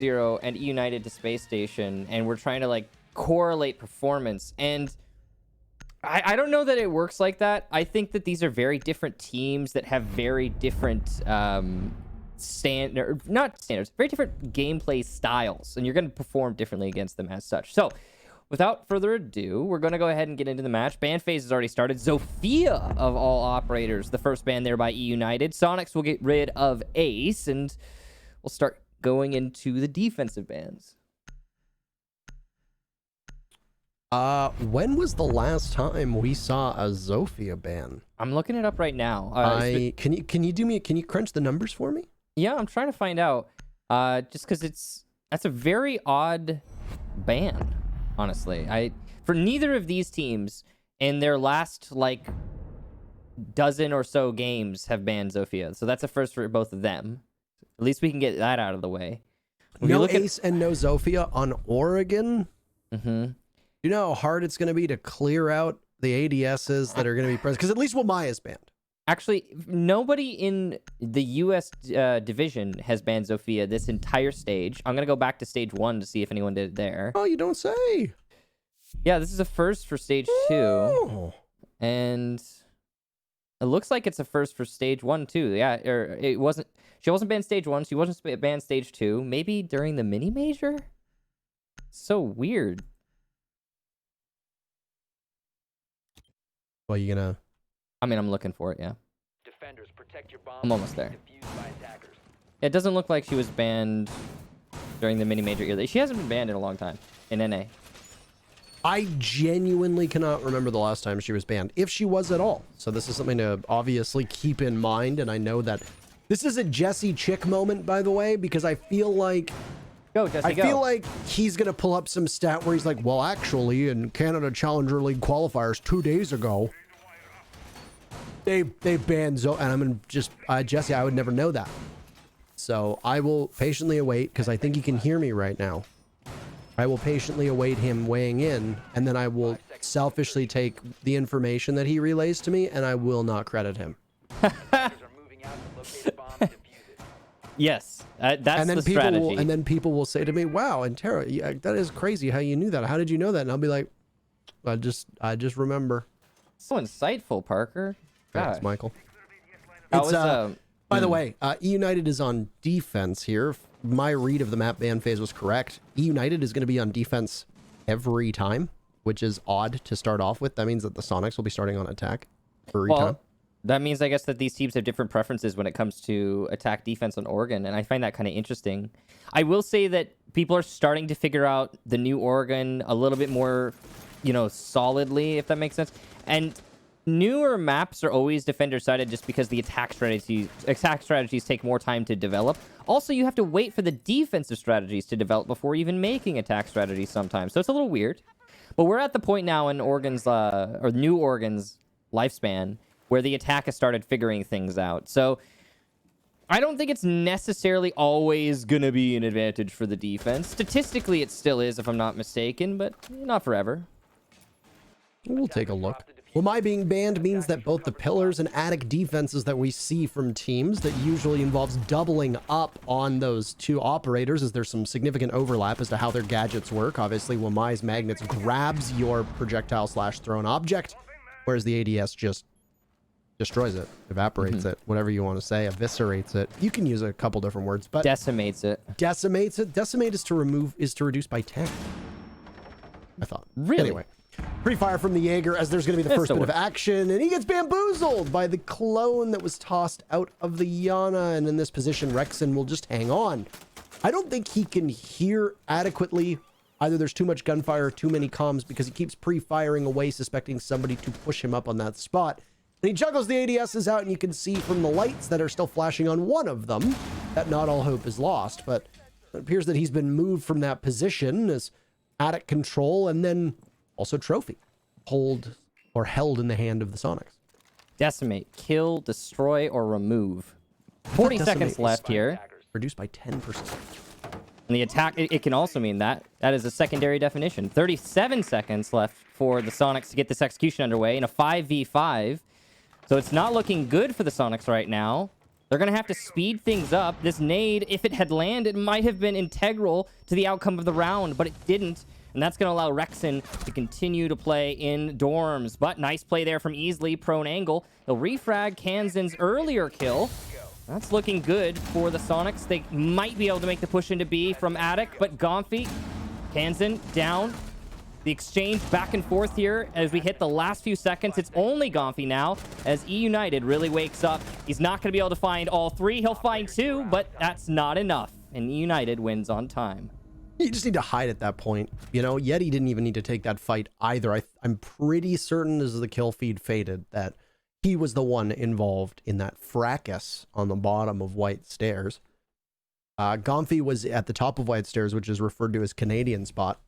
0 and eUnited to Space Station, and we're trying to like correlate performance. And I don't know that it works like that. I think that these are very different teams that have very different not standards, very different gameplay styles, and you're going to perform differently against them as such. So without further ado, we're going to go ahead and get into the match. Ban phase has already started. Zofia, of all operators, the first ban there by eUnited. Soniqs will get rid of Ace, and we'll start going into the defensive bans. When was the last time we saw a Zofia ban? I'm looking it up right now. Can you crunch the numbers for me? Yeah, I'm trying to find out. Just because that's a very odd ban, honestly. For neither of these teams in their last like dozen or so games have banned Zofia, so that's a first for both of them. At least we can get that out of the way. No Ace and no Zofia on Oregon. Mm-hmm. You know how hard it's going to be to clear out the ADSs that are going to be present? Because at least Wamai is banned. Actually, nobody in the U.S. division has banned Zofia this entire stage. I'm going to go back to stage 1 to see if anyone did it there. Oh, you don't say. Yeah, this is a first for stage 2. And it looks like it's a first for stage 1, too. Yeah, or it wasn't. She wasn't banned stage 1. She wasn't banned stage 2. Maybe during the mini-major? So weird. Well, you gonna... I mean, I'm looking for it, yeah. Defenders, protect your bombs. I'm almost there. Defused by attackers. It doesn't look like she was banned during the mini-major either. She hasn't been banned in a long time in NA. I genuinely cannot remember the last time she was banned, if she was at all. So this is something to obviously keep in mind, and I know that this is a Jesse Chick moment, by the way, because I feel like... Go, Jesse, I feel like he's going to pull up some stat where he's like, well, actually, in Canada Challenger League qualifiers 2 days ago, they banned Zo, and I'm going to just, Jesse, I would never know that. So I will patiently await, because I think he can hear me right now. I will patiently await him weighing in, and then I will selfishly take the information that he relays to me, and I will not credit him. Yes, that's the strategy. And then people will say to me, wow, and Tara, yeah, that is crazy how you knew that. How did you know that? And I'll be like, I just remember. So insightful, Parker. Thanks, Michael. It's, by the way, eUnited is on defense here. My read of the map ban phase was correct. eUnited is going to be on defense every time, which is odd to start off with. That means that the Soniqs will be starting on attack every time. That means, I guess, that these teams have different preferences when it comes to attack defense on Oregon, and I find that kind of interesting. I will say that people are starting to figure out the new Oregon a little bit more, solidly, if that makes sense. And newer maps are always defender-sided just because the attack strategies take more time to develop. Also, you have to wait for the defensive strategies to develop before even making attack strategies sometimes, so it's a little weird. But we're at the point now in Oregon's, or New Oregon's lifespan, where the attack has started figuring things out. So I don't think it's necessarily always going to be an advantage for the defense. Statistically, it still is, if I'm not mistaken, but not forever. We'll take a look. Well, my being banned means that both the pillars and attic defenses that we see from teams that usually involves doubling up on those two operators, as there's some significant overlap as to how their gadgets work. Obviously, Wamai's magnets grabs your projectile/thrown object, whereas the ADS just destroys it, evaporates it, whatever you want to say, eviscerates it. You can use a couple different words, but decimates it. Decimates it. Decimate is to reduce by 10. I thought. Really? Anyway, pre-fire from the Jaeger as there's going to be the first bit of action, and he gets bamboozled by the clone that was tossed out of the Yana, and in this position, Rexon will just hang on. I don't think he can hear adequately. Either there's too much gunfire or too many comms, because he keeps pre-firing away, suspecting somebody to push him up on that spot. And he juggles the ADSs out, and you can see from the lights that are still flashing on one of them that not all hope is lost. But it appears that he's been moved from that position as attic control, and then also trophy held in the hand of the Soniqs. Decimate, kill, destroy, or remove. 40 seconds left here. Reduced by 10%. And the attack, it can also mean that. That is a secondary definition. 37 seconds left for the Soniqs to get this execution underway in a 5v5. So it's not looking good for the Soniqs right now. They're going to have to speed things up. This nade, if it had landed, might have been integral to the outcome of the round, but it didn't. And that's going to allow Rexen to continue to play in dorms. But nice play there from Easily, prone angle. He'll refrag Kansan's earlier kill. That's looking good for the Sonics. They might be able to make the push into B from Attic, but Gomfi, Kansan down. The exchange back and forth here as we hit the last few seconds. It's only Gomfi now as eUnited really wakes up. He's not going to be able to find all three. He'll find two, but that's not enough. And eUnited wins on time. You just need to hide at that point. You know, Yeti didn't even need to take that fight either. I'm pretty certain as the kill feed faded that he was the one involved in that fracas on the bottom of White Stairs. Gomfi was at the top of White Stairs, which is referred to as Canadian spot.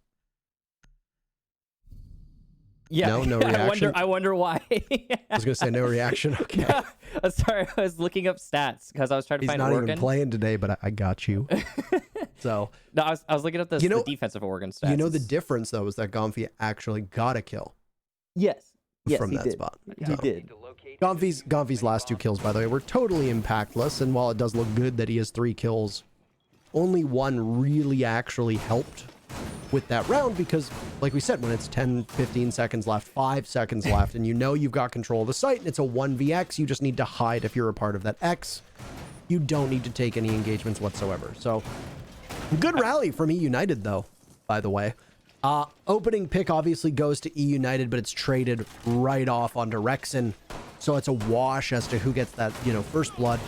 Yeah, no reaction. I wonder why. I was gonna say no reaction. Okay. Yeah, I'm sorry, I was looking up stats because I was trying to find Oregon. He's not even playing today, but I got you. So no, I was looking up the defensive Oregon stats. You know the difference though is that Gomfi actually got a kill. Yes, from that spot. He did. Gomfi's last two kills, by the way, were totally impactless. And while it does look good that he has 3 kills, only one really actually helped with that round because, like we said, when it's 10, 15 seconds left, 5 seconds left, and you know you've got control of the site, and it's a 1vx, you just need to hide if you're a part of that X. You don't need to take any engagements whatsoever. So, good rally from eUnited, though, by the way. Opening pick obviously goes to eUnited, but it's traded right off onto Rexen. So it's a wash as to who gets that, first blood.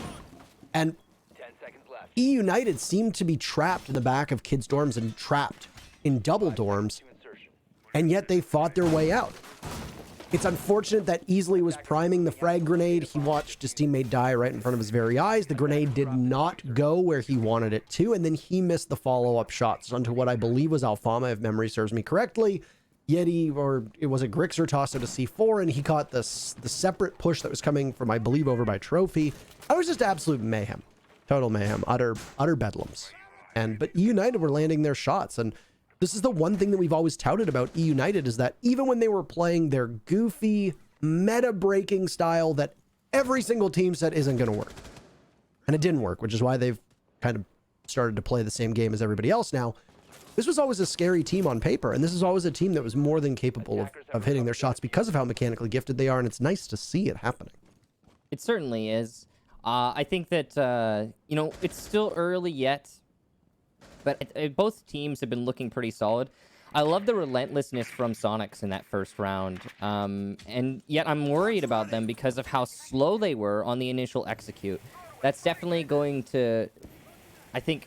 And 10 seconds left. eUnited seemed to be trapped in the back of kids' dorms and trapped in double dorms, and yet they fought their way out. It's unfortunate that Easily was priming the frag grenade. He watched his teammate die right in front of his very eyes. The grenade did not go where he wanted it to, and then he missed the follow-up shots onto what I believe was Alfama, if memory serves me correctly. Yeti, or it was a Grixer, tossed out a C4, and he caught the separate push that was coming from, I believe, over by Trophy. I was just absolute mayhem. Total mayhem. Utter bedlams. But eUnited were landing their shots, and this is the one thing that we've always touted about eUnited is that even when they were playing their goofy, meta-breaking style that every single team said isn't going to work. And it didn't work, which is why they've kind of started to play the same game as everybody else now. This was always a scary team on paper, and this is always a team that was more than capable of hitting their shots because of how mechanically gifted they are, and it's nice to see it happening. It certainly is. I think that, it's still early yet, but both teams have been looking pretty solid. I love the relentlessness from Sonics in that first round, and yet I'm worried about them because of how slow they were on the initial execute. That's definitely going to, I think,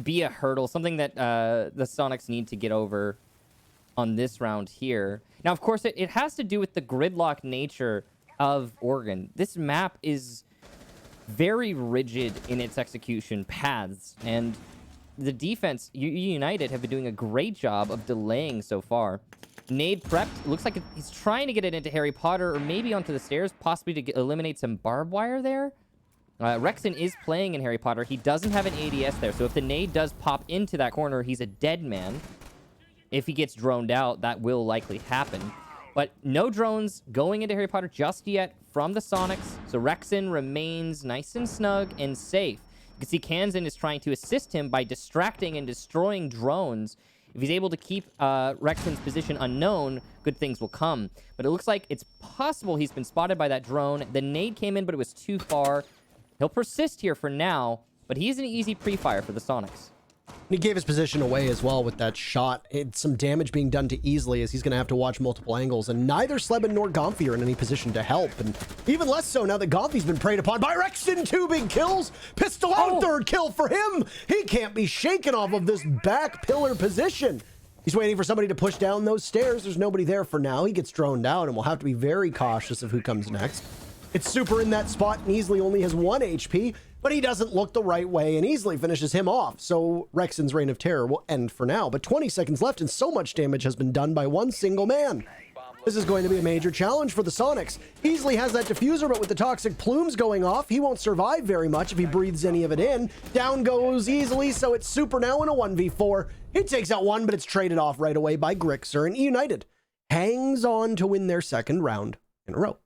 be a hurdle, something that the Sonics need to get over on this round here. Now, of course, it has to do with the gridlock nature of Oregon. This map is very rigid in its execution paths, and the defense, eUnited, have been doing a great job of delaying so far. Nade prepped. Looks like he's trying to get it into Harry Potter or maybe onto the stairs, possibly to eliminate some barbed wire there. Rexen is playing in Harry Potter. He doesn't have an ADS there, so if the nade does pop into that corner, he's a dead man. If he gets droned out, that will likely happen. But no drones going into Harry Potter just yet from the Sonics, so Rexen remains nice and snug and safe. You can see Kansan is trying to assist him by distracting and destroying drones. If he's able to keep Rexen's position unknown, good things will come. But it looks like it's possible he's been spotted by that drone. The nade came in, but it was too far. He'll persist here for now, but he's an easy pre-fire for the Sonics. He gave his position away as well with that shot. It's some damage being done to Easily as he's going to have to watch multiple angles, and neither Sleben nor Gomfi are in any position to help, and even less so now that Gomfi's been preyed upon by Rexen. 2 big kills. Pistol out, third kill for him. He can't be shaken off of this back pillar position. He's waiting for somebody to push down those stairs. There's nobody there for now. He gets droned out, and we'll have to be very cautious of who comes next. It's Super in that spot, and Easily only has 1 HP, but he doesn't look the right way, and Easily finishes him off. So Rexen's reign of terror will end for now, but 20 seconds left, and so much damage has been done by one single man. This is going to be a major challenge for the Sonics. Easily has that diffuser, but with the toxic plumes going off, he won't survive very much if he breathes any of it in. Down goes Easily, so it's Super now in a 1v4. He takes out one, but it's traded off right away by Grixer, and eUnited hangs on to win their second round in a row.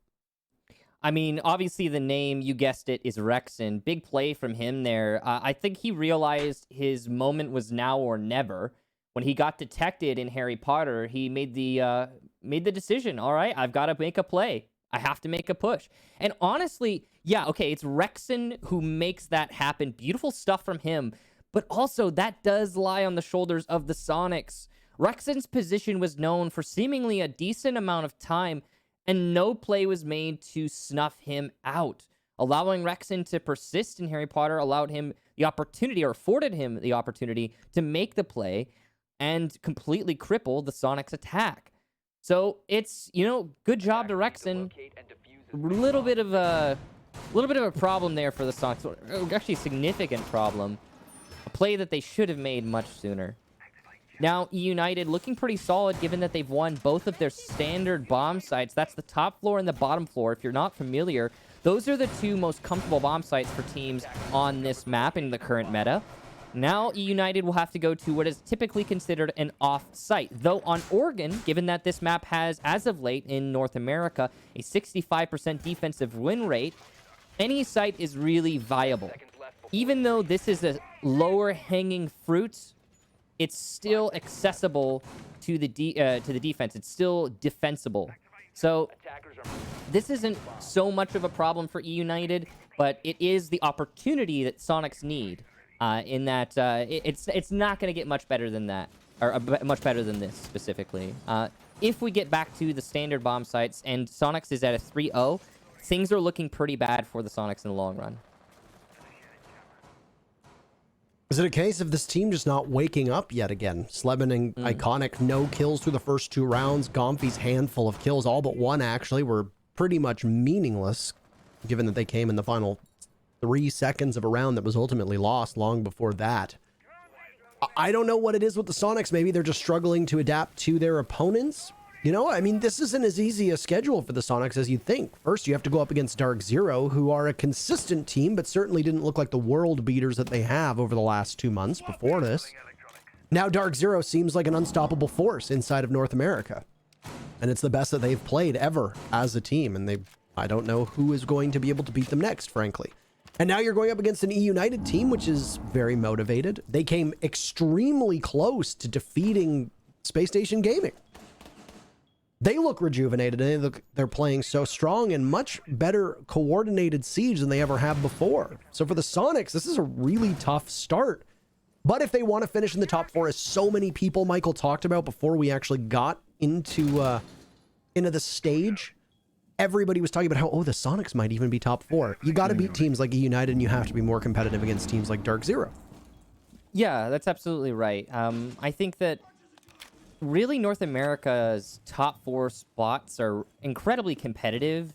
I mean, obviously the name, you guessed it, is Rexon. Big play from him there. I think he realized his moment was now or never. When he got detected in Harry Potter, he made the decision. All right, I've got to make a play. I have to make a push. And honestly, yeah, okay, it's Rexon who makes that happen. Beautiful stuff from him. But also, that does lie on the shoulders of the Sonics. Rexon's position was known for seemingly a decent amount of time, and no play was made to snuff him out. Allowing Rexon to persist in Harry Potter allowed him the opportunity, or afforded him the opportunity, to make the play and completely cripple the Sonics attack. So it's, good job to Rexon. A little bit of a problem there for the Sonics. Actually, a significant problem. A play that they should have made much sooner. Now, eUnited looking pretty solid given that they've won both of their standard bomb sites. That's the top floor and the bottom floor. If you're not familiar, those are the two most comfortable bomb sites for teams on this map in the current meta. Now, eUnited will have to go to what is typically considered an off site. Though on Oregon, given that this map has, as of late in North America, a 65% defensive win rate, any site is really viable. Even though this is a lower hanging fruit, it's still accessible to the defense. It's still defensible. So this isn't so much of a problem for eUnited, but it is the opportunity that Sonics need. In that it's not going to get much better than that, or much better than this specifically. If we get back to the standard bomb sites and Sonics is at a 3-0, things are looking pretty bad for the Sonics in the long run. Is it a case of this team just not waking up yet again? Sleben and Iconic, no kills through the first 2 rounds. Gomfy's handful of kills, all but one actually, were pretty much meaningless, given that they came in the final 3 seconds of a round that was ultimately lost long before that. I don't know what it is with the Sonics. Maybe they're just struggling to adapt to their opponents. I mean, this isn't as easy a schedule for the Sonics as you'd think. First, you have to go up against Dark Zero, who are a consistent team, but certainly didn't look like the world beaters that they have over the last 2 months before this. Now, Dark Zero seems like an unstoppable force inside of North America. And it's the best that they've played ever as a team. And I don't know who is going to be able to beat them next, frankly. And now you're going up against an eUnited team, which is very motivated. They came extremely close to defeating Space Station Gaming. They look rejuvenated, and they're playing so strong and much better coordinated siege than they ever have before. So for the Sonics, this is a really tough start. But if they want to finish in the top 4, as so many people Michael talked about before we actually got into the stage, everybody was talking about how, the Sonics might even be top 4. You got to beat teams like eUnited, and you have to be more competitive against teams like Dark Zero. Yeah, that's absolutely right. I think that really North America's top 4 spots are incredibly competitive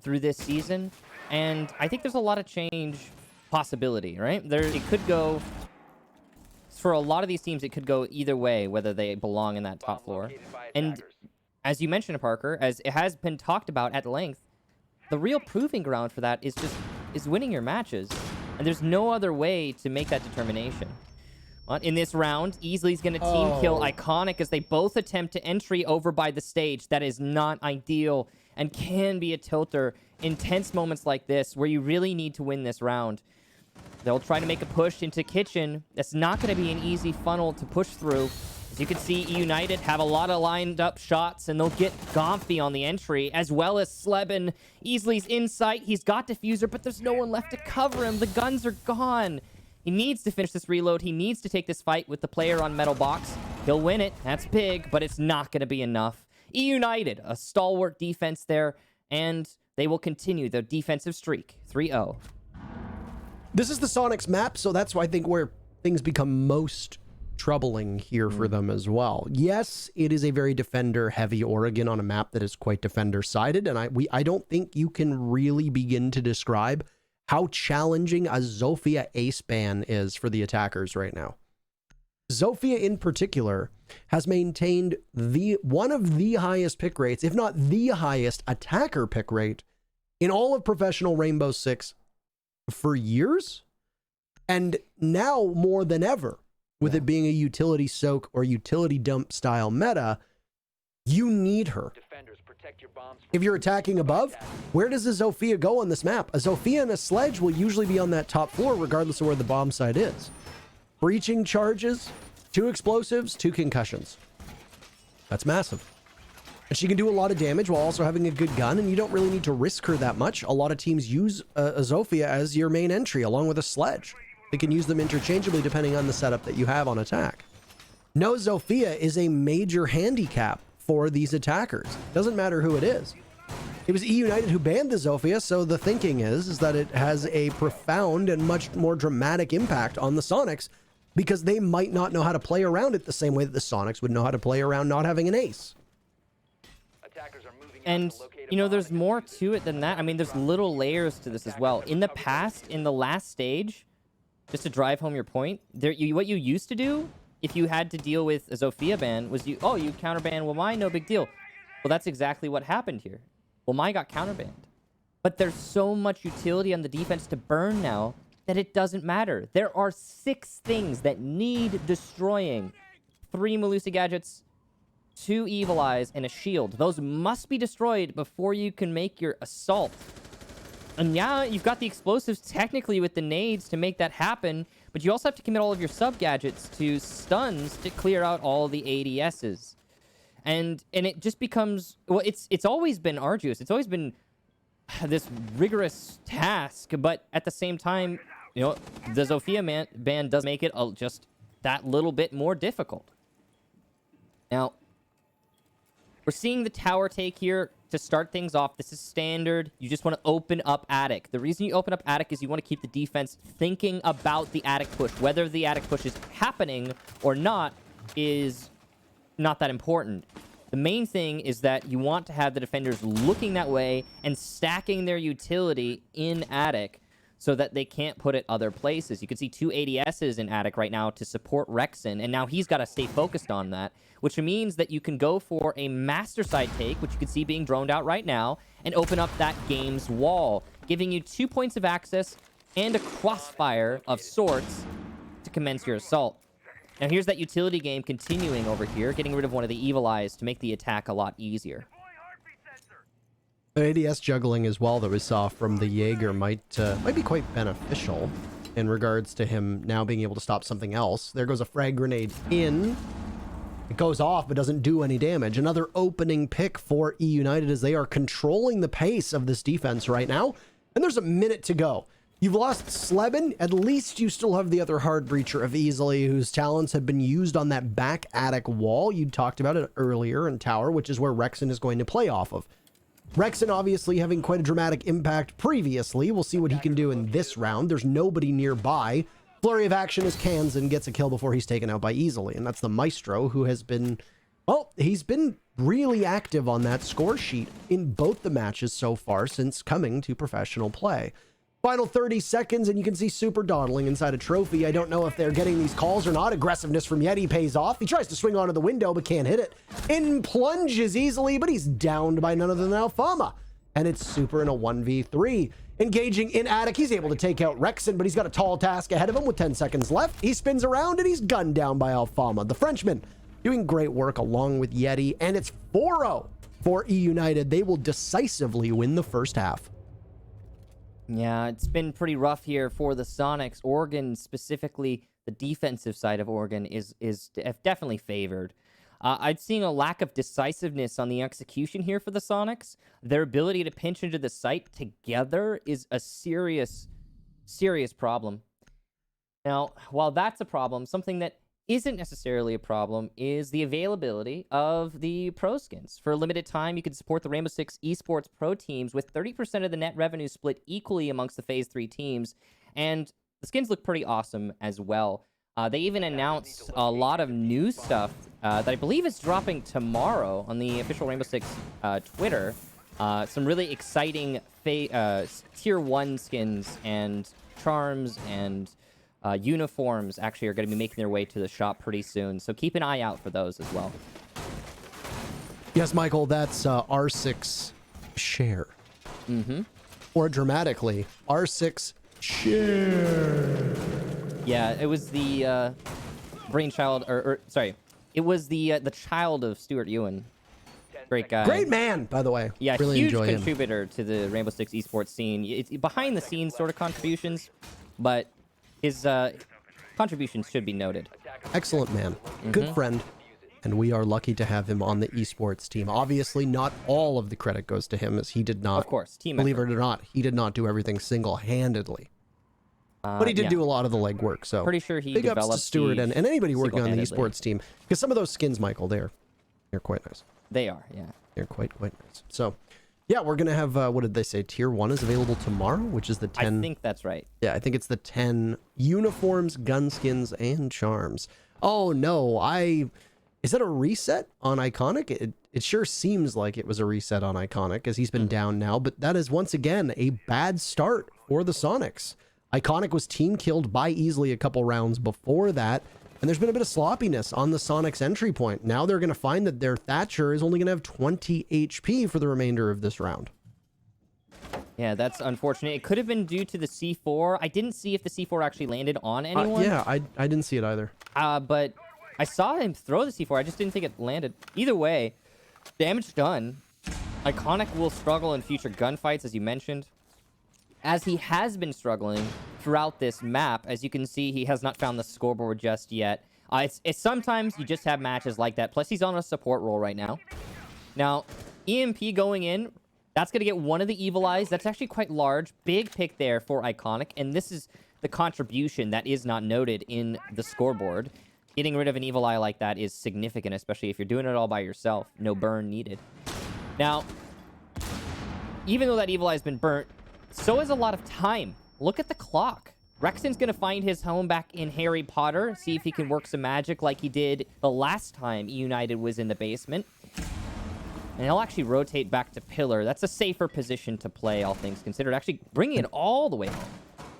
through this season, and I think there's a lot of change possibility, right? It could go, for a lot of these teams, it could go either way, whether they belong in that top floor. And as you mentioned, Parker, as it has been talked about at length, the real proving ground for that is winning your matches, and there's no other way to make that determination. In this round, Easley's going to team kill Iconic as they both attempt to entry over by the stage. That is not ideal and can be a tilter in tense moments like this where you really need to win this round. They'll try to make a push into Kitchen. That's not going to be an easy funnel to push through. As you can see, eUnited have a lot of lined up shots, and they'll get Gomfy on the entry, as well as Sleben. Easley's in sight. He's got Diffuser, but there's no one left to cover him. The guns are gone. He needs to finish this reload. He needs to take this fight with the player on Metal Box. He'll win it. That's big, but it's not going to be enough. eUnited, a stalwart defense there, and they will continue their defensive streak. 3-0. This is the Sonics map, so that's why I think where things become most troubling here for them as well. Yes, it is a very defender-heavy Oregon on a map that is quite defender-sided, and I don't think you can really begin to describe how challenging a Zofia ace ban is for the attackers right now. Zofia in particular has maintained one of the highest pick rates, if not the highest attacker pick rate in all of professional Rainbow Six for years, and now more than ever, with it being a utility soak or utility dump style meta, you need her. protect your bombs from If you're attacking above, where does a Zofia go on this map? A Zofia and a sledge will usually be on that top floor regardless of where the bomb site is. Breaching charges, 2 explosives, 2 concussions. That's massive. And she can do a lot of damage while also having a good gun, and you don't really need to risk her that much. A lot of teams use a Zofia as your main entry along with a sledge. They can use them interchangeably depending on the setup that you have on attack. No Zofia is a major handicap for these attackers. Doesn't matter who it is. It was eUnited who banned the Zofia, so the thinking is that it has a profound and much more dramatic impact on the Sonics because they might not know how to play around it the same way that the Sonics would know how to play around not having an ace. attackers are moving out And, to locate a you know, bomb there's and more defuse to it than that. I mean, there's little layers to this as well. In the past, in the last stage, just to drive home your point, what you used to do if you had to deal with a Zofia ban was you counterban Wamai, no big deal. Well, that's exactly what happened here. Wamai got counterbanned. But there's so much utility on the defense to burn now that it doesn't matter. There are 6 things that need destroying. 3 Melusi gadgets, 2 Evil Eyes, and a shield. Those must be destroyed before you can make your assault. And yeah, you've got the explosives technically with the nades to make that happen, but you also have to commit all of your sub-gadgets to stuns to clear out all the ADSs. And it just becomes... Well, it's always been arduous. It's always been this rigorous task, but at the same time, you know, the Zofia ban does make it just that little bit more difficult. Now, we're seeing the tower take here to start things off. This is standard. You just want to open up attic. The reason you open up attic is you want to keep the defense thinking about the attic push. Whether the attic push is happening or not is not that important. The main thing is that you want to have the defenders looking that way and stacking their utility in attic so that they can't put it other places. You can see 2 ADSs in attic right now to support Rexon, and now he's got to stay focused on that, which means that you can go for a master side take, which you can see being droned out right now, and open up that game's wall, giving you 2 points of access and a crossfire of sorts to commence your assault. Now here's that utility game continuing over here, getting rid of one of the Evil Eyes to make the attack a lot easier. The ADS juggling as well that we saw from the Jaeger might be quite beneficial in regards to him now being able to stop something else. There goes a frag grenade in. It goes off but doesn't do any damage. Another opening pick for eUnited as they are controlling the pace of this defense right now. And there's a minute to go. You've lost Sleben. At least you still have the other hard breacher of Easily, whose talents have been used on that back attic wall. You talked about it earlier in tower, which is where Rexon is going to play off of. Rexon obviously having quite a dramatic impact previously. We'll see what he can do in this round. There's nobody nearby. Flurry of action as Kansan gets a kill before he's taken out by Easily, and that's the Maestro, who has been, well, he's been really active on that score sheet in both the matches so far since coming to professional play. Final 30 seconds, and you can see Super dawdling inside a trophy. I don't know if they're getting these calls or not. Aggressiveness from Yeti pays off. He tries to swing onto the window, but can't hit it. In plunges easily, but he's downed by none other than Alfama. And it's Super in a 1v3. Engaging in attic, he's able to take out Rexon, but he's got a tall task ahead of him with 10 seconds left. He spins around, and he's gunned down by Alfama. The Frenchman doing great work along with Yeti, and it's 4-0 for eUnited. They will decisively win the first half. Yeah, it's been pretty rough here for the Sonics. Oregon, specifically the defensive side of Oregon, is definitely favored. I'd seen a lack of decisiveness on the execution here for the Sonics. Their ability to pinch into the site together is a serious, serious problem. Now, while that's a problem, something that isn't necessarily a problem is the availability of the pro skins. For a limited time, you can support the Rainbow Six esports pro teams with 30% of the net revenue split equally amongst the Phase 3 teams, and the skins look pretty awesome as well. They even announced a lot of new stuff that I believe is dropping tomorrow on the official Rainbow Six Twitter. Some really exciting Tier 1 skins and charms and uniforms actually are going to be making their way to the shop pretty soon. So keep an eye out for those as well. Yes, Michael, that's R6 share. Mm-hmm. Or dramatically, R6 share. Yeah, it was the brainchild, or sorry, it was the child of Stuart Ewan. Great guy. Great man, by the way. Yeah, really huge enjoy him. contributor to the Rainbow Six esports scene. It's behind the scenes sort of contributions, but his contributions should be noted. Excellent man. Good friend. And we are lucky to have him on the esports team. Obviously, not all of the credit goes to him, as he did not. Of course, team believe effort. it or not, he did not do everything single-handedly. But he did yeah. do a lot of the legwork. So Pretty sure he big ups to developed Stuart and anybody working on the single-handedly. esports team. Because some of those skins, Michael, they're quite nice. They are, yeah. They're quite nice. So, yeah, we're gonna have what did they say? Tier 1 is available tomorrow, which is the 10. I think that's right. Yeah, I think it's the 10 uniforms, gun skins, and charms. Oh no, is that a reset on Iconic? It sure seems like it was a reset on Iconic, as he's been down now, but that is once again a bad start for the Sonics. Iconic was team killed by Easily a couple rounds before that, and there's been a bit of sloppiness on the Sonics entry point. Now they're going to find that their Thatcher is only going to have 20 HP for the remainder of this round. Yeah, that's unfortunate. It could have been due to the C4. I didn't see if the C4 actually landed on anyone. Yeah, I didn't see it either. But I saw him throw the C4. I just didn't think it landed. Either way, damage done. Iconic will struggle in future gunfights, as you mentioned. As he has been struggling throughout this map, as you can see, he has not found the scoreboard just yet. It's sometimes you just have matches like that. Plus, he's on a support role right now. Now, EMP going in, that's going to get one of the Evil Eyes. That's actually quite large. Big pick there for Iconic. And this is the contribution that is not noted in the scoreboard. Getting rid of an Evil Eye like that is significant, especially if you're doing it all by yourself. No burn needed. Now, even though that Evil Eye has been burnt, so is a lot of time. Look at the clock. Rexon's going to find his home back in Harry Potter, see if he can work some magic like he did the last time eUnited was in the basement. And he'll actually rotate back to Pillar. That's a safer position to play, all things considered. Actually bringing it all the way home.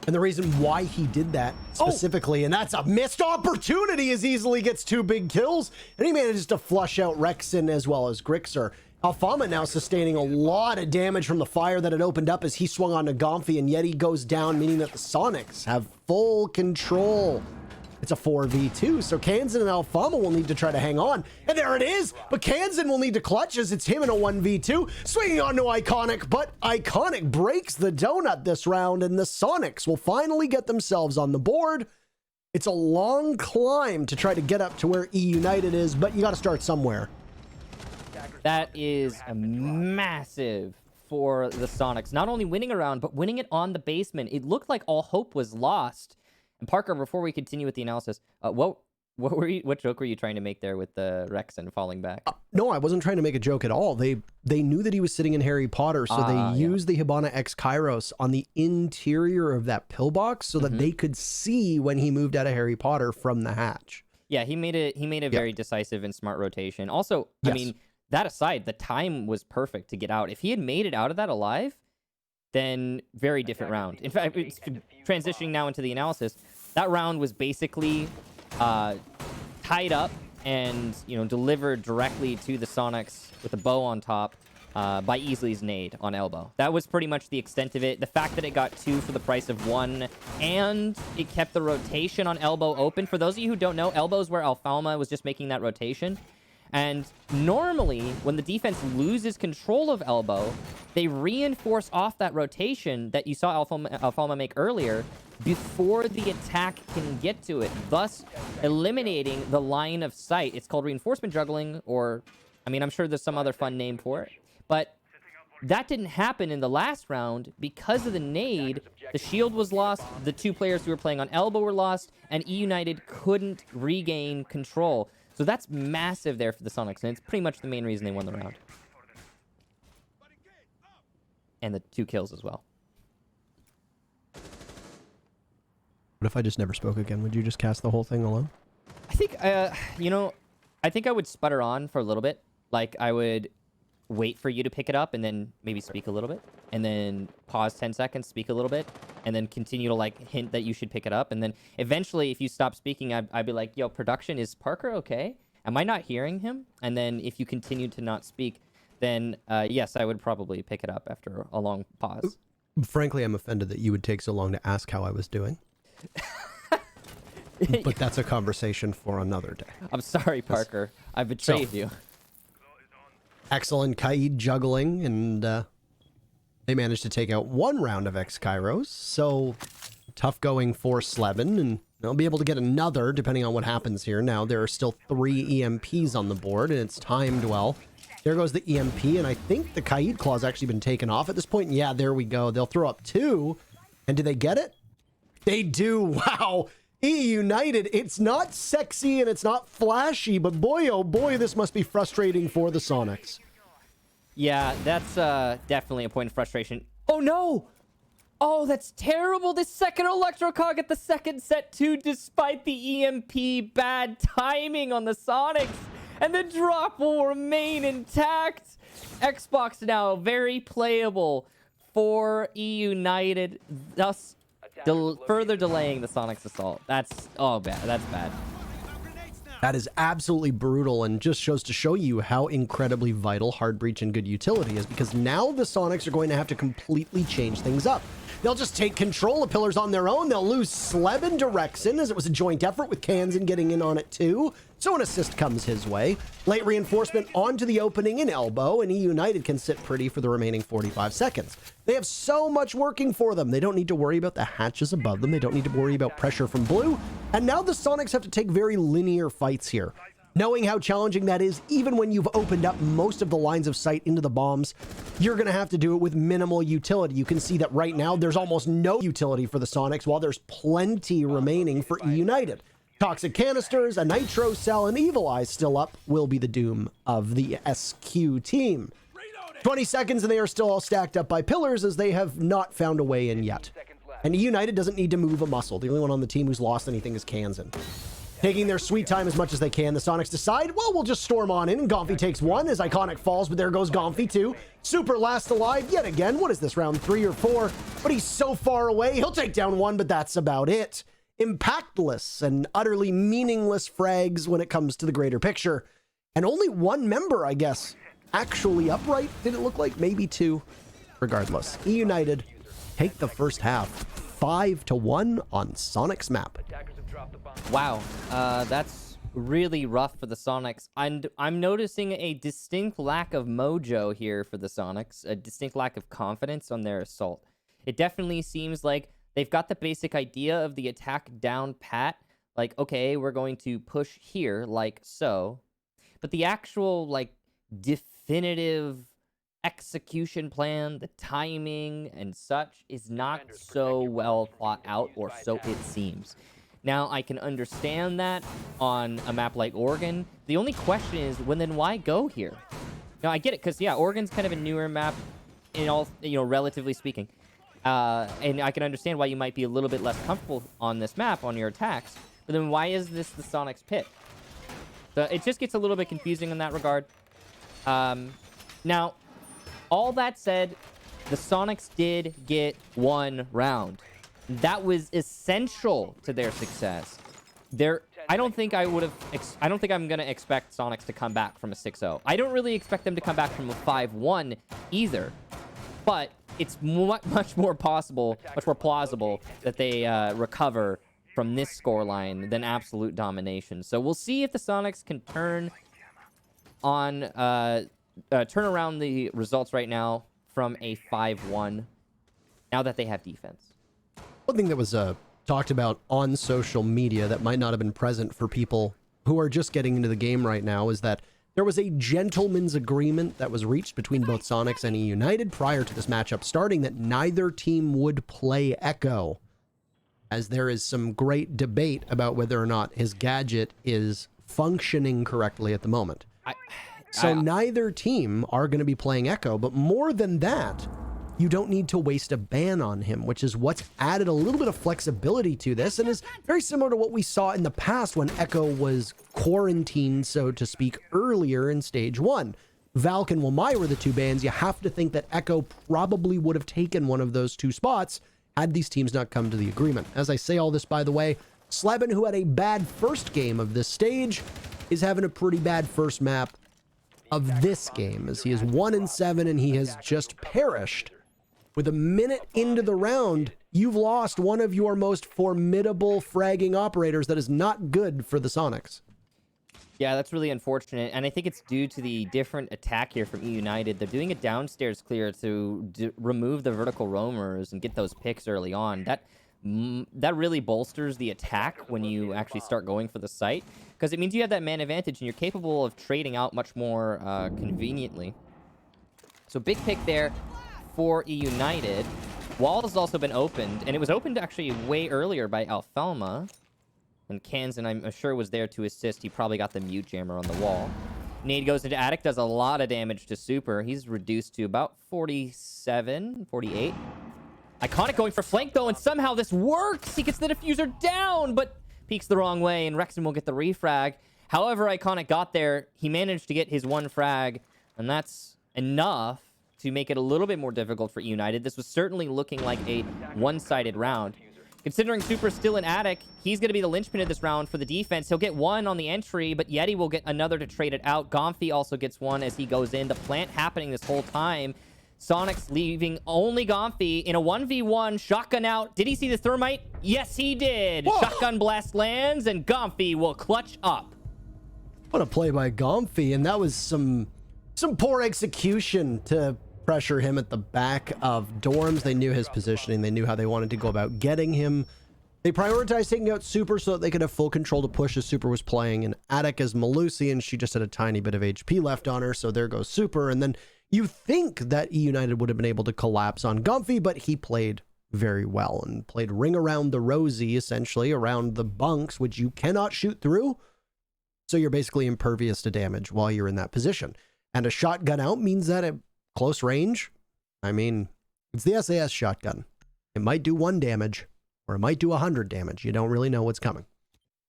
And the reason why he did that specifically, and that's a missed opportunity, as Easily gets 2 big kills, and he manages to flush out Rexon as well as Grixer. Alfama now sustaining a lot of damage from the fire that had opened up as he swung on Nagomfi, and Yeti goes down, meaning that the Sonics have full control. It's a 4v2, so Kansan and Alfama will need to try to hang on. And there it is, but Kansan will need to clutch as it's him in a 1v2, swinging on to Iconic, but Iconic breaks the donut this round, and the Sonics will finally get themselves on the board. It's a long climb to try to get up to where eUnited is, but you got to start somewhere. That is a massive for the Sonics. Not only winning a round, but winning it on the basement. It looked like all hope was lost. And Parker, before we continue with the analysis, what joke were you trying to make there with the Rexon falling back? No, I wasn't trying to make a joke at all. They knew that he was sitting in Harry Potter, so they used the Hibana X Kairos on the interior of that pillbox so that they could see when he moved out of Harry Potter from the hatch. Yeah, he made a very decisive and smart rotation. Also, Yes. I mean, that aside, the time was perfect to get out. If he had made it out of that alive, then very different round. In fact, it's transitioning now into the analysis. That round was basically tied up and delivered directly to the Sonics with a bow on top by Easly's nade on elbow. That was pretty much the extent of it. The fact that it got 2 for the price of 1, and it kept the rotation on elbow open. For those of you who don't know, elbow is where Alfama was just making that rotation. And normally, when the defense loses control of elbow, they reinforce off that rotation that you saw Alfama make earlier before the attack can get to it, thus eliminating the line of sight. It's called reinforcement juggling, or, I mean, I'm sure there's some other fun name for it. But that didn't happen in the last round because of the nade. The shield was lost, the 2 players who were playing on elbow were lost, and eUnited couldn't regain control. So that's massive there for the Sonics, and it's pretty much the main reason they won the round. And the 2 kills as well. What if I just never spoke again? Would you just cast the whole thing alone? I think, I think I would sputter on for a little bit. Like, I would wait for you to pick it up and then maybe speak a little bit. And then pause 10 seconds, speak a little bit. And then continue to, like, hint that you should pick it up. And then eventually, if you stop speaking, I'd be like, yo, production, is Parker okay? Am I not hearing him? And then if you continue to not speak, then yes, I would probably pick it up after a long pause. Frankly, I'm offended that you would take so long to ask how I was doing. But that's a conversation for another day. I'm sorry, Parker. I betrayed you. Excellent Kaid juggling, and they managed to take out one round of X-Kairos. So tough going for Sleben, and they'll be able to get another depending on what happens here. Now there are still 3 EMPs on the board, and it's timed well. There goes the EMP, and I think the Kaid Claw's actually been taken off at this point. And yeah, there we go. They'll throw up 2. And do they get it? They do. Wow. eUnited, it's not sexy and it's not flashy, but boy, oh boy, this must be frustrating for the Sonics. Yeah, that's definitely a point of frustration. Oh, no! Oh, that's terrible. The second Electrocog at the second set, too, despite the EMP. Bad timing on the Sonics. And the drop will remain intact. Xbox now very playable for eUnited, thus further delaying the Sonics assault. That's, oh, bad. That's bad. That is absolutely brutal, and just shows to show you how incredibly vital hard breach and good utility is, because now the Sonics are going to have to completely change things up. They'll just take control of pillars on their own. They'll lose Sleben to Rexen, as it was a joint effort with Kansan getting in on it too. So an assist comes his way. Late reinforcement onto the opening in elbow, and eUnited can sit pretty for the remaining 45 seconds. They have so much working for them. They don't need to worry about the hatches above them. They don't need to worry about pressure from blue. And now the Sonics have to take very linear fights here. Knowing how challenging that is, even when you've opened up most of the lines of sight into the bombs, you're going to have to do it with minimal utility. You can see that right now there's almost no utility for the Sonics, while there's plenty remaining for eUnited. Toxic canisters, a nitro cell, and Evil Eye still up will be the doom of the SQ team. 20 seconds and they are still all stacked up by pillars, as they have not found a way in yet. And eUnited doesn't need to move a muscle. The only one on the team who's lost anything is Kansan. Taking their sweet time as much as they can, the Sonics decide, well, we'll just storm on in, and Gomfy takes 1 as Iconic falls, but there goes Gomfy too. Super last alive yet again. What is this, round 3 or 4? But he's so far away, he'll take down 1, but that's about it. Impactless and utterly meaningless frags when it comes to the greater picture. And only 1 member, I guess, actually upright, did it look like? Maybe 2. Regardless, eUnited take the first half 5-1 on Sonics map. Wow, that's really rough for the Sonics. And I'm noticing a distinct lack of mojo here for the Sonics, a distinct lack of confidence on their assault. It definitely seems like they've got the basic idea of the attack down pat, like, okay, we're going to push here, like so. But the actual, like, definitive execution plan, the timing and such, is not so well thought out, or so it seems. Now, I can understand that on a map like Oregon. The only question is, well, then why go here? Now, I get it, because, yeah, Oregon's kind of a newer map, in all, relatively speaking. And I can understand why you might be a little bit less comfortable on this map, on your attacks. But then why is this the Sonics pit? So it just gets a little bit confusing in that regard. Now, all that said, the Sonics did get 1 round. That was essential to their success. I don't think I'm going to expect Sonics to come back from a 6-0. I don't really expect them to come back from a 5-1 either. But it's much more plausible that they recover from this scoreline than absolute domination. So we'll see if the Sonics can turn around the results right now from a 5-1 now that they have defense. One thing that was talked about on social media that might not have been present for people who are just getting into the game right now is that there was a gentleman's agreement that was reached between both Sonics and eUnited prior to this matchup starting, that neither team would play Echo, as there is some great debate about whether or not his gadget is functioning correctly at the moment. So neither team are going to be playing Echo, but more than that, you don't need to waste a ban on him, which is what's added a little bit of flexibility to this, and is very similar to what we saw in the past when Echo was quarantined, so to speak, earlier in stage 1. Valk and Wamai were the 2 bans. You have to think that Echo probably would have taken one of those 2 spots had these teams not come to the agreement. As I say all this, by the way, Sleben, who had a bad first game of this stage, is having a pretty bad first map of this game, as he is 1-7 and he has just perished. With a minute into the round, you've lost one of your most formidable fragging operators. That is not good for the Sonics. Yeah, that's really unfortunate, and I think it's due to the different attack here from eUnited. They're doing a downstairs clear to remove the vertical roamers and get those picks early on. That really bolsters the attack when you actually start going for the site, because it means you have that man advantage and you're capable of trading out much more conveniently. So big pick there for eUnited. Wall has also been opened, and it was opened actually way earlier by Alfalma. And Kansan, I'm sure, was there to assist. He probably got the mute jammer on the wall. Nade goes into Attic, does a lot of damage to Super. He's reduced to about 47, 48. Iconic going for flank, though, and somehow this works. He gets the diffuser down, but peeks the wrong way, and Rexon will get the refrag. However, Iconic got there. He managed to get his one frag, and that's enough to make it a little bit more difficult for eUnited. This was certainly looking like a one-sided round. Considering Super's still in Attic, he's going to be the linchpin of this round for the defense. He'll get one on the entry, but Yeti will get another to trade it out. Gomfi also gets one as he goes in. The plant happening this whole time. Soniqs leaving only Gomfi in a 1v1. Shotgun out. Did he see the thermite? Yes, he did. Whoa. Shotgun blast lands, and Gomfi will clutch up. What a play by Gomfi, and that was some poor execution to pressure him at the back of dorms. They knew his positioning. They knew how they wanted to go about getting him. They prioritized taking out Super so that they could have full control to push as Super was playing in Attic as Malusi, and she just had a tiny bit of HP left on her, so there goes Super. And then you think that eUnited would have been able to collapse on Gomfi, but he played very well and played ring around the rosy, essentially, around the bunks, which you cannot shoot through. So you're basically impervious to damage while you're in that position. And a shotgun out means that at close range, I mean, it's the SAS shotgun. It might do 1 damage, or it might do 100 damage. You don't really know what's coming.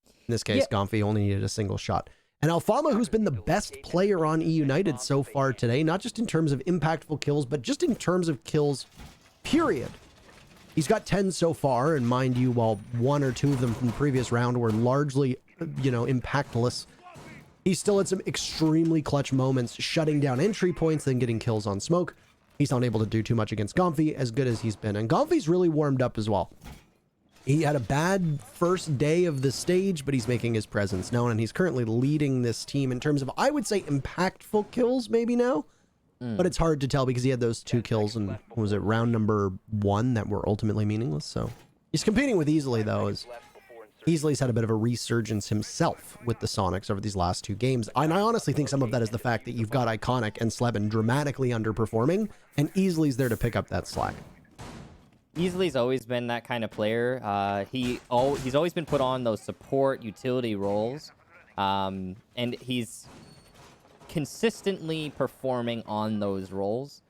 In this case, Gomfi only needed a single shot. And Alfama, who's been the best player on eUnited so far today, not just in terms of impactful kills, but just in terms of kills, period. He's got 10 so far, and mind you, while 1 or 2 of them from the previous round were largely, impactless, he still had some extremely clutch moments, shutting down entry points, then getting kills on smoke. He's not able to do too much against Gomfi, as good as he's been. And Gomfi's really warmed up as well. He had a bad first day of the stage, but he's making his presence known, and he's currently leading this team in terms of, I would say, impactful kills maybe now. But it's hard to tell because he had those 2 kills in, what was it, round number 1 that were ultimately meaningless. So he's competing with Easily, though, as Easley's had a bit of a resurgence himself with the Soniqs over these last 2 games. And I honestly think some of that is the fact that you've got Iconic and Sleben dramatically underperforming, and Easley's there to pick up that slack. Easley's always been that kind of player. He's always been put on those support utility roles, and he's consistently performing on those roles.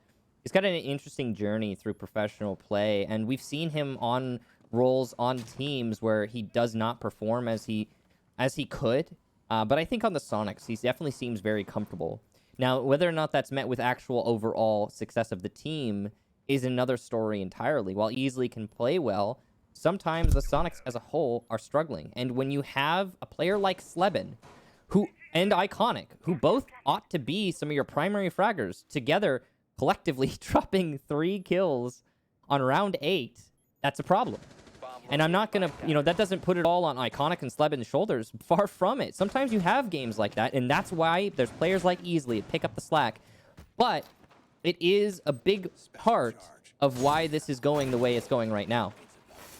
He's got an interesting journey through professional play, and we've seen him on roles on teams where he does not perform as he could. But I think on the Soniqs, he definitely seems very comfortable. Now, whether or not that's met with actual overall success of the team is another story entirely. While Easley can play well, sometimes the Soniqs as a whole are struggling. And when you have a player like Sleben and Iconic, who both ought to be some of your primary fraggers, together collectively dropping 3 kills on round 8, that's a problem. And I'm not going to, that doesn't put it all on Iconic and Sleben's shoulders. Far from it. Sometimes you have games like that, and that's why there's players like Easley that pick up the slack. But it is a big part of why this is going the way it's going right now.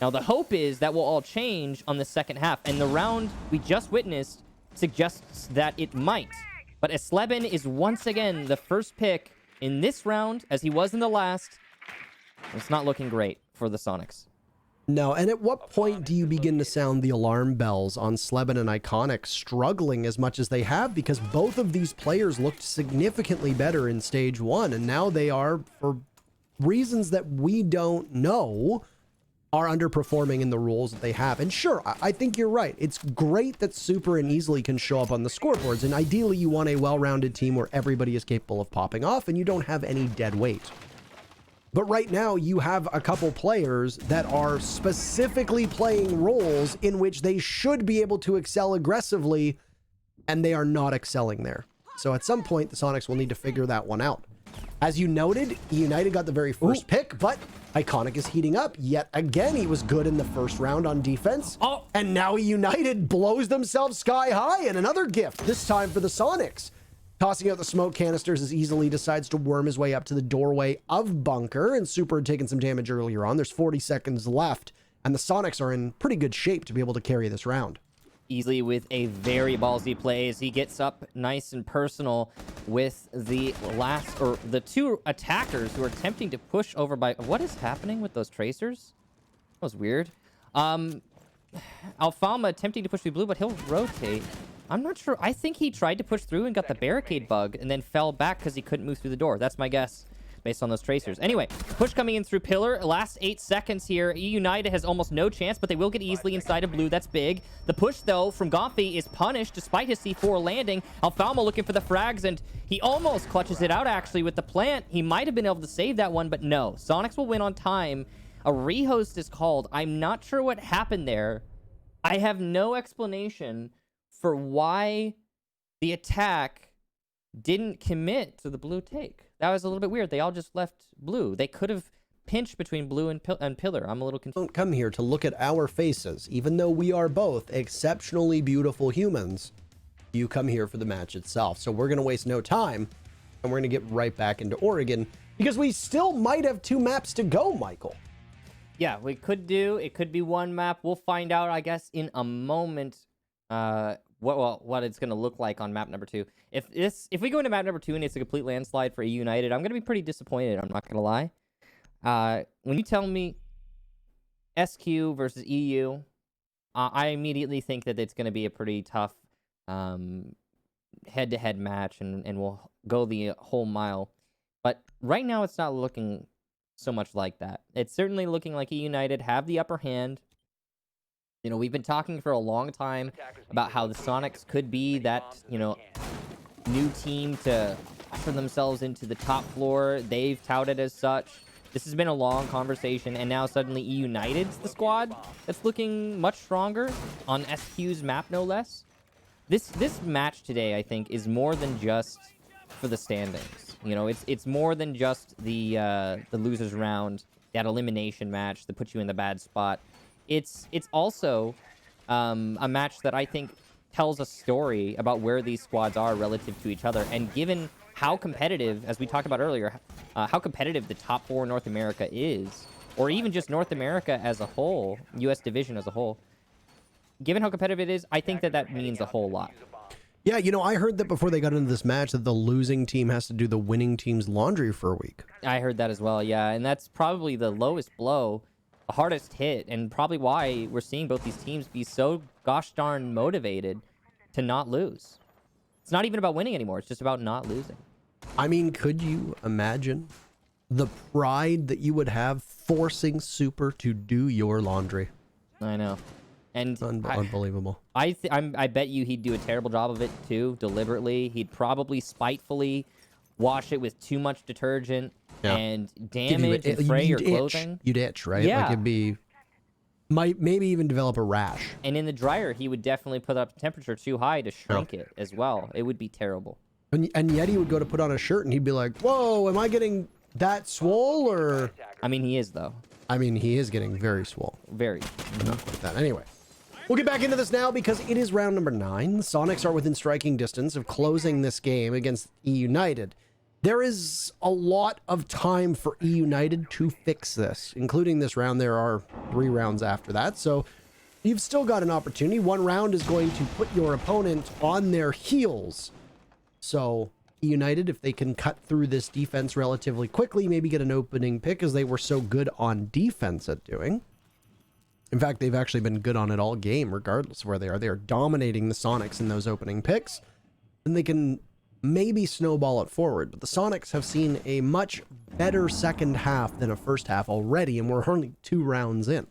Now, the hope is that will all change on the second half, and the round we just witnessed suggests that it might. But as Sleben is once again the first pick in this round, as he was in the last, it's not looking great for the Soniqs. No, and at what point do you begin to sound the alarm bells on Sleben and Iconic struggling as much as they have? Because both of these players looked significantly better in stage 1, and now they are, for reasons that we don't know, are underperforming in the roles that they have. And sure, I think you're right. It's great that Super and Easily can show up on the scoreboards, and ideally you want a well-rounded team where everybody is capable of popping off and you don't have any dead weight. But right now, you have a couple players that are specifically playing roles in which they should be able to excel aggressively, and they are not excelling there. So at some point, the Soniqs will need to figure that one out. As you noted, eUnited got the very first pick, but Iconic is heating up. Yet again, he was good in the first round on defense. Oh. And now eUnited blows themselves sky high, and another gift, this time for the Soniqs. Tossing out the smoke canisters as easily decides to worm his way up to the doorway of bunker, and Super had taken some damage earlier on. There's 40 seconds left, and the Soniqs are in pretty good shape to be able to carry this round. Easily with a very ballsy play as he gets up nice and personal with the the two attackers who are attempting to push over by... What is happening with those tracers? That was weird. Alfalma attempting to push through blue, but he'll rotate. I'm not sure. I think he tried to push through and got the barricade bug and then fell back because he couldn't move through the door. That's my guess based on those tracers. Anyway, push coming in through pillar. Last 8 seconds here. eUnited has almost no chance, but they will get easily inside of blue. That's big. The push, though, from Gomfi is punished despite his C4 landing. Alfalma looking for the frags, and he almost clutches it out, actually, with the plant. He might have been able to save that one, but no. Soniqs will win on time. A rehost is called. I'm not sure what happened there. I have no explanation for why the attack didn't commit to the blue take. That was a little bit weird. They all just left blue. They could have pinched between blue and pillar. I'm a little confused. Don't come here to look at our faces. Even though we are both exceptionally beautiful humans, you come here for the match itself. So we're going to waste no time, and we're going to get right back into Oregon, because we still might have 2 maps to go, Michael. Yeah, it could be one map. We'll find out, I guess, in a moment. What it's going to look like on map number 2. If we go into map number 2 and it's a complete landslide for eUnited, I'm going to be pretty disappointed. I'm not going to lie. When you tell me SQ versus EU, I immediately think that it's going to be a pretty tough head-to-head match, and we'll go the whole mile. But right now, it's not looking so much like that. It's certainly looking like eUnited have the upper hand. You know, we've been talking for a long time about how the Soniqs could be that, new team to usher themselves into the top floor. They've touted as such. This has been a long conversation, and now suddenly eUnited's the squad that's looking much stronger on SQ's map, no less. This match today, I think, is more than just for the standings. It's more than just the losers round, that elimination match that puts you in the bad spot. It's also a match that I think tells a story about where these squads are relative to each other. And given how competitive, as we talked about earlier, how competitive the top 4 in North America is, or even just North America as a whole, U.S. division as a whole, given how competitive it is, I think that means a whole lot. Yeah, I heard that before they got into this match that the losing team has to do the winning team's laundry for a week. I heard that as well, yeah. And that's probably the lowest blow, the hardest hit, and probably why we're seeing both these teams be so gosh darn motivated to not lose. It's not even about winning anymore. It's just about not losing. I mean, could you imagine the pride that you would have forcing Super to do your laundry? I know. And unbelievable. I bet you he'd do a terrible job of it too, deliberately. He'd probably spitefully wash it with too much detergent and damage and fray your clothing. You'd itch, right? Yeah. Like it'd be... Might maybe even develop a rash. And in the dryer, he would definitely put up temperature too high to shrink it as well. It would be terrible. And yet he would go to put on a shirt and he'd be like, whoa, am I getting that swole or... I mean, he is, though. I mean, he is getting very swole. Very. Enough with that. Anyway. We'll get back into this now because it is round number 9. The Soniqs are within striking distance of closing this game against eUnited. There is a lot of time for eUnited to fix this, including this round. There are 3 rounds after that, so you've still got an opportunity. 1 round is going to put your opponent on their heels. So eUnited, if they can cut through this defense relatively quickly, maybe get an opening pick as they were so good on defense at doing. In fact, they've actually been good on it all game, regardless of where they are. They are dominating the Soniqs in those opening picks, and they can maybe snowball it forward. But the Soniqs have seen a much better second half than a first half already, and we're only 2 rounds in.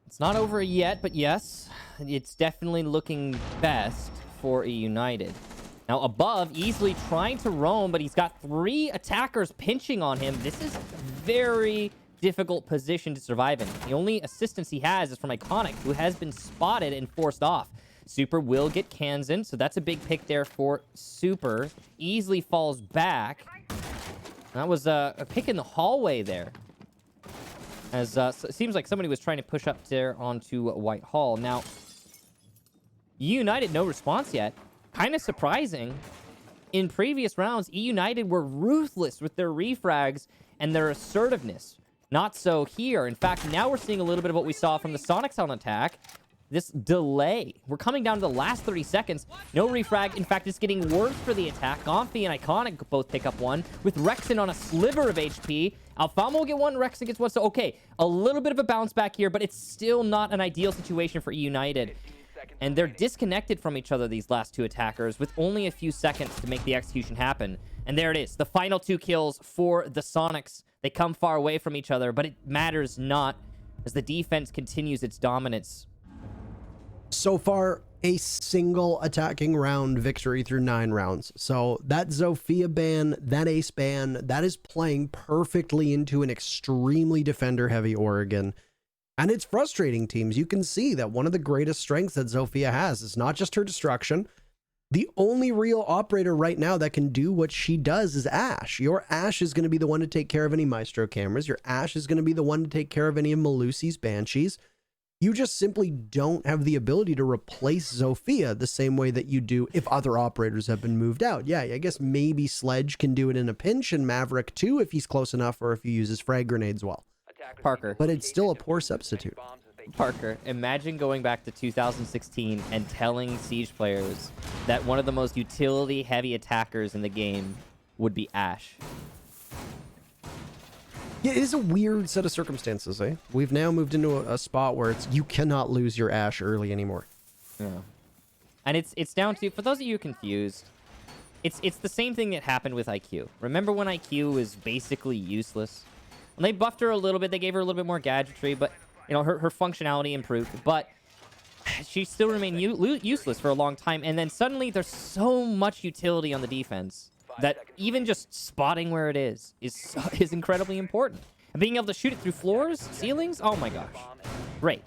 It's not over yet, but yes, it's definitely looking best for eUnited. Now, above, easily trying to roam, but he's got 3 attackers pinching on him. This is very difficult position to survive in. The only assistance he has is from Iconic, who has been spotted and forced off. Super will get Kansan, so that's a big pick there for Super. Easily falls back. That was a pick in the hallway there. As it seems like somebody was trying to push up there onto White Hall. Now, eUnited, no response yet. Kind of surprising. In previous rounds, eUnited were ruthless with their refrags and their assertiveness. Not so here. In fact, now we're seeing a little bit of what we saw from the Sonics on attack. This delay. We're coming down to the last 30 seconds. No refrag. In fact, it's getting worse for the attack. Gomfi and Iconic both pick up one, with Rexon on a sliver of HP. Alfama will get one, Rexon gets one. So, okay, a little bit of a bounce back here, but it's still not an ideal situation for eUnited. And they're disconnected from each other, these last two attackers, with only a few seconds to make the execution happen. And there it is, the final 2 kills for the Sonics. They come far away from each other, but it matters not as the defense continues its dominance. So far, a single attacking round victory through 9 rounds. So that Zofia ban, that Ace ban, that is playing perfectly into an extremely defender-heavy Oregon. And it's frustrating, teams. You can see that one of the greatest strengths that Zofia has is not just her destruction. The only real operator right now that can do what she does is Ashe. Your Ashe is going to be the one to take care of any Maestro cameras. Your Ashe is going to be the one to take care of any of Malusi's Banshees. You just simply don't have the ability to replace Zofia the same way that you do if other operators have been moved out. Yeah, I guess maybe Sledge can do it in a pinch, and Maverick too if he's close enough, or if he uses frag grenades well. Parker. But it's still a poor substitute. Parker, imagine going back to 2016 and telling Siege players that one of the most utility-heavy attackers in the game would be Ashe. Yeah, it is a weird set of circumstances, eh? We've now moved into a spot where it's you cannot lose your Ashe early anymore. Yeah. And it's down to, for those of you confused, it's the same thing that happened with IQ. Remember when IQ was basically useless? When they buffed her a little bit, they gave her a little bit more gadgetry, but you know her functionality improved, but she still remained useless for a long time. And then suddenly there's so much utility on the defense that even just spotting where it is incredibly important. And being able to shoot it through floors, ceilings, oh my gosh, great.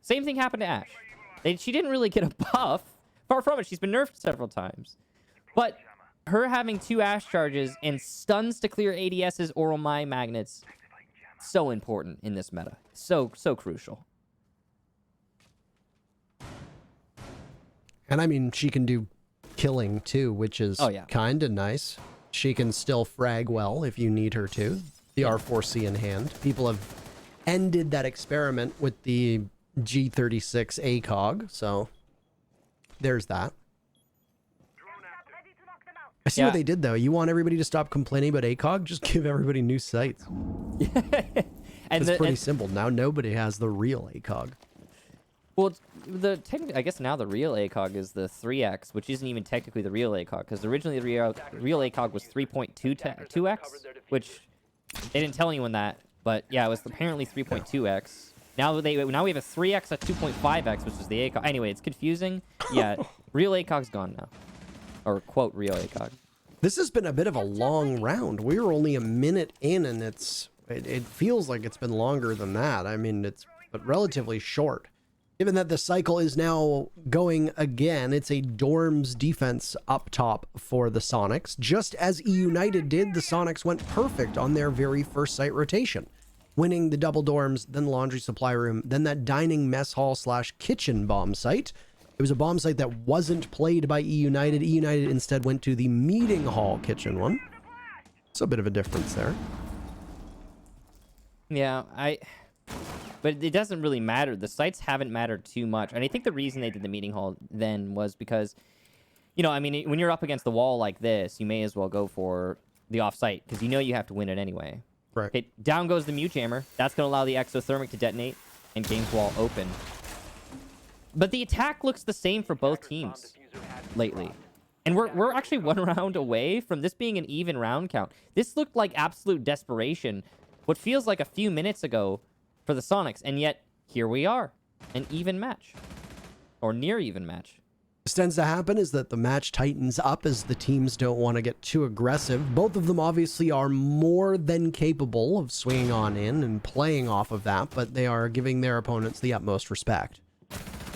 Same thing happened to Ashe. She didn't really get a buff. Far from it, she's been nerfed several times. But her having 2 Ashe charges and stuns to clear ADS's oral mine magnets, so important in this meta. So crucial. And I mean, she can do killing too, which is kind of nice. She can still frag well if you need her to. The R4C in hand. People have ended that experiment with the G36 ACOG, so there's that. I see what they did though. You want everybody to stop complaining about ACOG? Just give everybody new sights. And it's pretty simple. Now nobody has the real ACOG. Well, I guess now the real ACOG is the 3X, which isn't even technically the real ACOG, because originally the real ACOG was 3.2x, which they didn't tell anyone that, but yeah, it was apparently 3.2x. Now we have a 3x, a 2.5x, which is the ACOG. Anyway, it's confusing. Yeah, real ACOG's gone now, or quote real ACOG. This has been a bit of a long round. We were only a minute in, and it feels like it's been longer than that. I mean, it's but relatively short. Given that the cycle is now going again, it's a dorms defense up top for the Sonics. Just as eUnited did, the Sonics went perfect on their very first site rotation, winning the double dorms, then the laundry supply room, then that dining mess hall / kitchen bomb site. It was a bomb site that wasn't played by eUnited. eUnited instead went to the meeting hall kitchen one. It's a bit of a difference there. Yeah, but it doesn't really matter. The sites haven't mattered too much. And I think the reason they did the meeting hall then was because, you know, I mean, when you're up against the wall like this, you may as well go for the off-site because you know you have to win it anyway. Right. Okay, down goes the mute jammer. That's going to allow the exothermic to detonate and games wall open. But the attack looks the same for both teams lately. And we're actually 1 round away from this being an even round count. This looked like absolute desperation. What feels like a few minutes ago for the Sonics, and yet here we are, an even match, or near even match. What tends to happen is that the match tightens up as the teams don't want to get too aggressive. Both of them obviously are more than capable of swinging on in and playing off of that, but they are giving their opponents the utmost respect.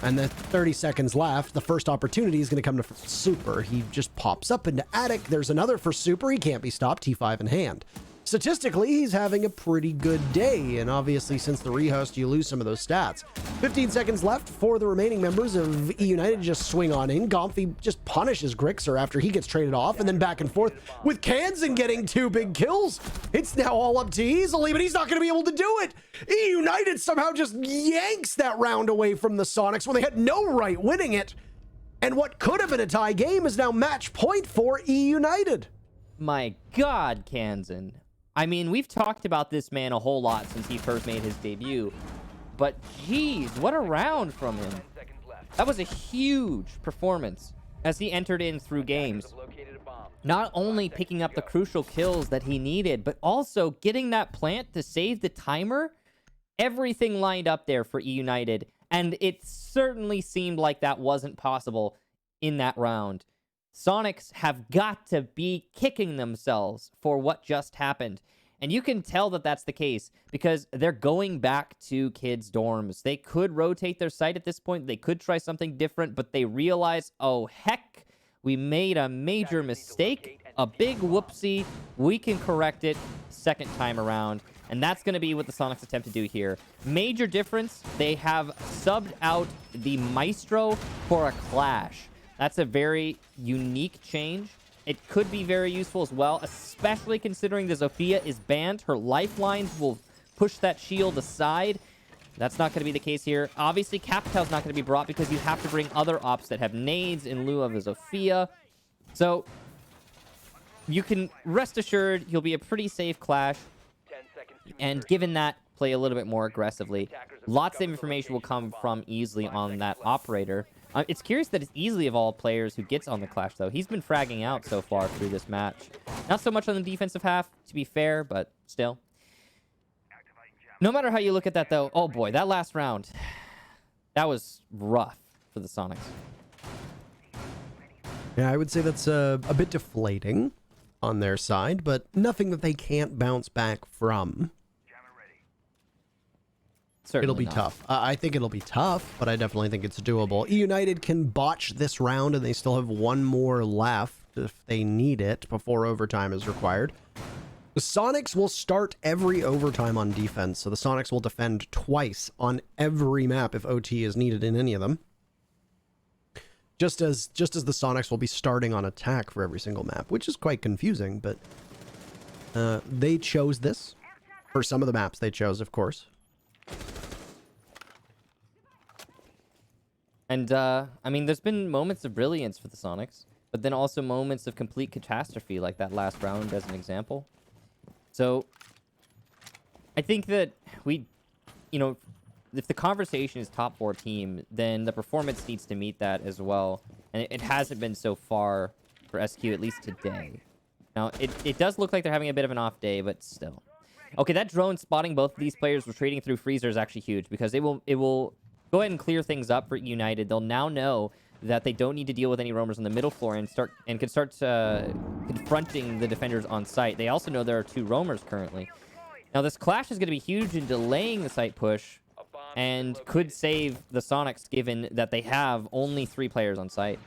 And then 30 seconds left. The first opportunity is going to come to Super. He just pops up into Attic. There's another for Super. He can't be stopped. T5 in hand. Statistically, he's having a pretty good day, and obviously since the rehost, you lose some of those stats. 15 seconds left for the remaining members of eUnited to just swing on in. Gomfy just punishes Grixer after he gets traded off, and then back and forth with Kansan getting 2 big kills. It's now all up to Easily, but he's not going to be able to do it. eUnited somehow just yanks that round away from the Sonics when they had no right winning it. And what could have been a tie game is now match point for eUnited. My God, Kansan. I mean, we've talked about this man a whole lot since he first made his debut, but geez, what a round from him. That was a huge performance as he entered in through games. Not only picking up the crucial kills that he needed, but also getting that plant to save the timer. Everything lined up there for eUnited, and it certainly seemed like that wasn't possible in that round. Sonics have got to be kicking themselves for what just happened. And you can tell that that's the case because they're going back to kids' dorms. They could rotate their site at this point. They could try something different, but they realize, oh, heck, we made a major mistake, a big whoopsie. We can correct it second time around. And that's going to be what the Sonics attempt to do here. Major difference, they have subbed out the Maestro for a Clash. That's a very unique change. It could be very useful as well, especially considering the Zofia is banned. Her lifelines will push that shield aside. That's not going to be the case here. Obviously, Capitale's not going to be brought because you have to bring other ops that have nades in lieu of a Zofia. So you can rest assured you'll be a pretty safe Clash. And given that, play a little bit more aggressively. Lots of information will come from Easily on that operator. It's curious that it's Easily of all players who gets on the Clash, though. He's been fragging out so far through this match. Not so much on the defensive half, to be fair, but still. No matter how you look at that, though, oh boy, that last round, that was rough for the Sonics. Yeah, I would say that's a bit deflating on their side, but nothing that they can't bounce back from. Certainly it'll be not. tough. I think it'll be tough, but I definitely think it's doable. eUnited can botch this round, and they still have one more left if they need it before overtime is required. The Sonics will start every overtime on defense, so the Sonics will defend twice on every map if OT is needed in any of them. Just as the Sonics will be starting on attack for every single map, which is quite confusing, but they chose this. For some of the maps they chose, of course. And, I mean, there's been moments of brilliance for the Sonics, but then also moments of complete catastrophe, like that last round as an example. So, I think that we, you know, if the conversation is top 4 team, then the performance needs to meet that as well. And it hasn't been so far for SQ, at least today. Now, it does look like they're having a bit of an off day, but still. Okay, that drone spotting both of these players retreating through Freezer is actually huge because it will go ahead and clear things up for United. They'll now know that they don't need to deal with any roamers on the middle floor and can start confronting the defenders on site. They also know there are 2 roamers currently. Now, this Clash is going to be huge in delaying the site push and could save the Sonics given that they have only 3 players on site.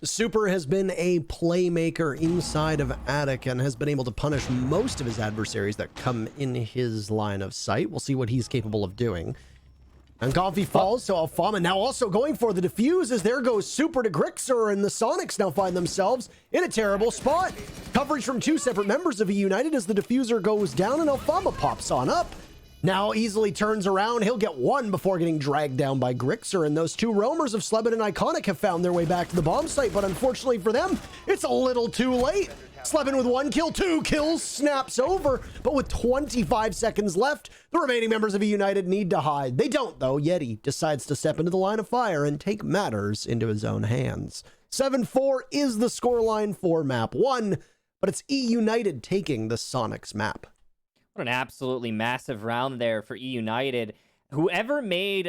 Super has been a playmaker inside of Attic and has been able to punish most of his adversaries that come in his line of sight. We'll see what he's capable of doing. And Gomfy falls to Alfama, now also going for the defuse as there goes Super to Grixer, and the Sonics now find themselves in a terrible spot. Coverage from 2 separate members of eUnited as the diffuser goes down and Alfama pops on up. Now Easily turns around. He'll get 1 before getting dragged down by Grixer, and those 2 roamers of Slebin and Iconic have found their way back to the bomb site, but unfortunately for them, it's a little too late. Slebin with 1 kill, 2 kills, snaps over, but with 25 seconds left, the remaining members of eUnited need to hide. They don't, though. Yeti decides to step into the line of fire and take matters into his own hands. 7-4 is the scoreline for map 1, but it's eUnited taking the Sonics map. What an absolutely massive round there for eUnited. Whoever made